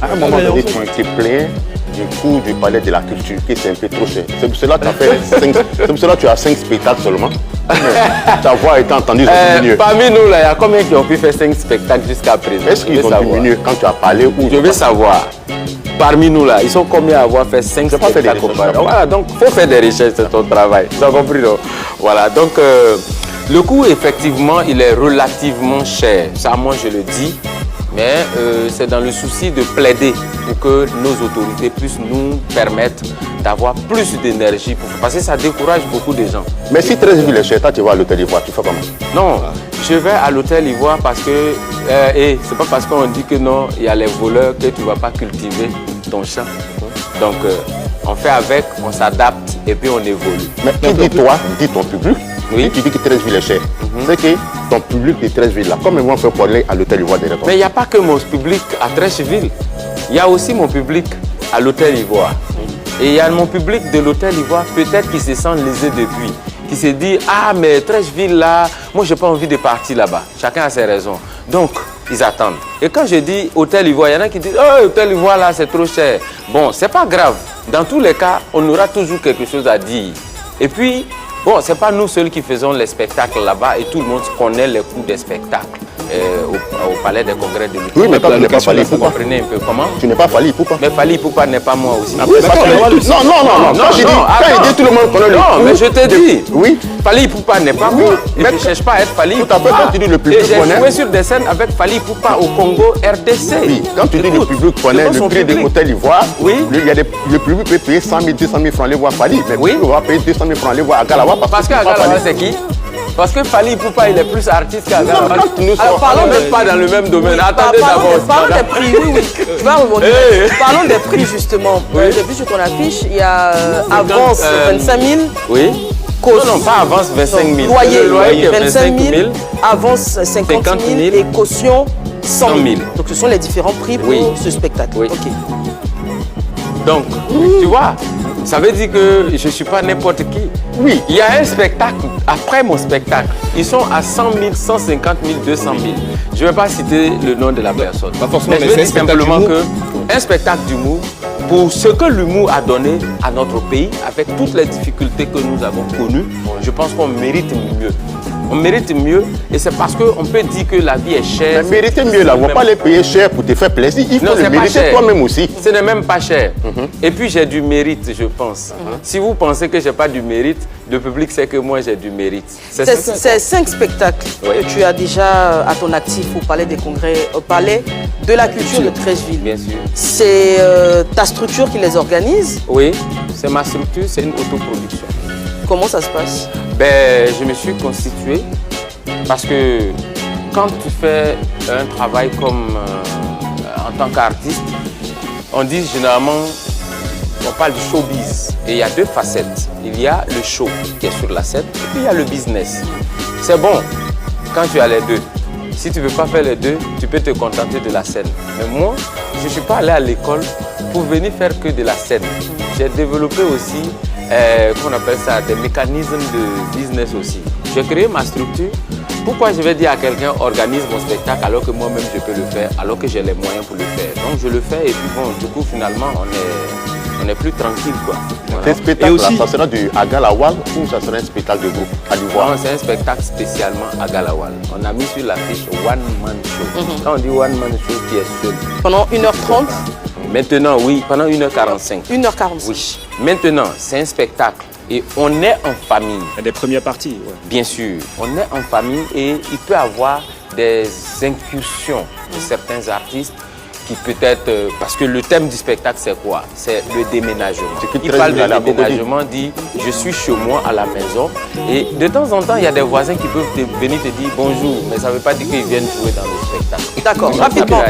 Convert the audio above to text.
À un moment donné, tu te plains du coût du palais de la culture, qui c'est un peu trop cher. C'est pour cela que tu as 5 spectacles seulement. Ta voix a été entendue, ils ont diminué. Parmi nous, là, il y a combien qui ont pu faire 5 spectacles jusqu'à présent? Est-ce qu'ils ont diminué quand tu as parlé ou je veux savoir. Parmi nous, là, ils sont combien à avoir fait 5 spectacles? Voilà, donc il faut faire des recherches, c'est ton travail. Tu as compris, non? Voilà, donc le coût, effectivement, il est relativement cher. Ça, moi, je le dis. Mais c'est dans le souci de plaider pour que nos autorités puissent nous permettre d'avoir plus d'énergie. Parce que ça décourage beaucoup de gens. Mais si 13 villes est cher, toi tu vas à l'hôtel Ivoire, tu fais comment? Non, je vais à l'hôtel Ivoire parce que, et c'est pas parce qu'on dit que non, il y a les voleurs que tu ne vas pas cultiver ton champ. Donc on fait avec, on s'adapte et puis on évolue. Mais qui dit toi, dit ton public? Oui. Tu dis que 13 villes est cher. C'est que ton public de 13 villes là, comment on fait pour aller à l'hôtel Ivoire derrière toi? Mais il n'y a pas que mon public à 13 villes. Il y a aussi mon public à l'hôtel Ivoire. Et il y a mon public de l'hôtel Ivoire, peut-être qui se sent lésé depuis. Qui se dit, ah mais 13 villes là, moi j'ai pas envie de partir là-bas. Chacun a ses raisons. Donc, ils attendent. Et quand je dis hôtel Ivoire, il y en a qui disent, oh hôtel Ivoire là c'est trop cher. Bon, c'est pas grave. Dans tous les cas, on aura toujours quelque chose à dire. Et puis, bon, c'est pas nous seuls qui faisons les spectacles là-bas et tout le monde connaît les coûts des spectacles au palais des congrès de l'État. Oui, mais toi tu n'es pas Fally Ipupa. Vous comprenez un peu comment? Tu n'es pas Fally Ipupa. Mais Fally Ipupa n'est pas moi aussi. Non, quand il dit tout le monde connaît le non, mais je te dis. Oui. Fally Ipupa n'est pas moi. Et je ne cherche pas à être Fally Ipupa. Tout à fait, quand tu dis le public connaît. Et j'ai connaît. joué sur des scènes avec Fally Ipupa au Congo RDC. Oui, quand tu dis le public connaît le prix de l'hôtel Ivoire, oui. Le public peut payer 100 000, 200 000 francs les voir Fally. Mais oui. on va payer 200 000 francs les voir à Galawa parce que Galawa c'est qui? Parce que Fally Ipupa, il est plus artiste qu'Agalawa. Alors, parlons même pas dans le même domaine. Attendez d'abord. Parlons des prix, oui. Tu vas rebondir. Parlons des prix, justement. J'ai vu sur ton affiche, il y a avance 25 000. Oui. Non, pas avance 25 000. Loyer 25 000, avance 50 000 et caution 100 000. Donc, ce sont les différents prix pour ce spectacle. Oui. Ok. Donc, tu vois, ça veut dire que je ne suis pas n'importe qui. Oui. Il y a un spectacle, après mon spectacle, ils sont à 100 000, 150 000, 200 000. Je ne vais pas citer le nom de la personne. Pas forcément, mais je veux dire simplement qu'un spectacle d'humour, pour ce que l'humour a donné à notre pays, avec toutes les difficultés que nous avons connues, je pense qu'on mérite mieux. On mérite mieux et c'est parce qu'on peut dire que la vie est chère. Mais mériter mieux, là, on ne va pas les payer cher pour te faire plaisir. Il faut le mériter toi-même aussi. Ce n'est même pas cher. Et puis j'ai du mérite, je pense. Si vous pensez que je n'ai pas du mérite, le public sait que moi j'ai du mérite. C'est 5 spectacles que tu as déjà à ton actif au Palais des Congrès, au Palais de la Culture de 13 villes. Bien sûr. C'est ta structure qui les organise? Oui, c'est ma structure, c'est une autoproduction. Comment ça se passe? Ben, je me suis constitué parce que quand tu fais un travail comme en tant qu'artiste, on dit généralement, on parle du showbiz. Et il y a 2 facettes. Il y a le show qui est sur la scène et puis il y a le business. C'est bon quand tu as les 2. Si tu ne veux pas faire les 2, tu peux te contenter de la scène. Mais moi, je ne suis pas allé à l'école pour venir faire que de la scène. J'ai développé aussi qu'on appelle ça, des mécanismes de business aussi. J'ai créé ma structure. Pourquoi je vais dire à quelqu'un organise mon spectacle alors que moi-même je peux le faire, alors que j'ai les moyens pour le faire. Donc je le fais et puis bon, du coup finalement on est plus tranquille quoi. Voilà. Tes spectacles, là, ça sera du Agalawal ou ça sera un spectacle de groupe à l'Ivoire? Non, c'est un spectacle spécialement à Agalawal. On a mis sur l'affiche One Man Show. Quand on dit One Man Show, qui est seul. Pendant 1h30? Maintenant, oui, pendant 1h45. 1h45. Oui. Maintenant, c'est un spectacle et on est en famille. Il y a des premières parties. Ouais. Bien sûr, on est en famille et il peut y avoir des incursions de certains artistes qui peut-être... parce que le thème du spectacle, c'est quoi? C'est le déménagement. Il parle de déménagement, dit « je suis chez moi à la maison ». Et de temps en temps, il y a des voisins qui peuvent venir te dire « bonjour », mais ça ne veut pas dire qu'ils viennent jouer dans le spectacle. D'accord, rapidement.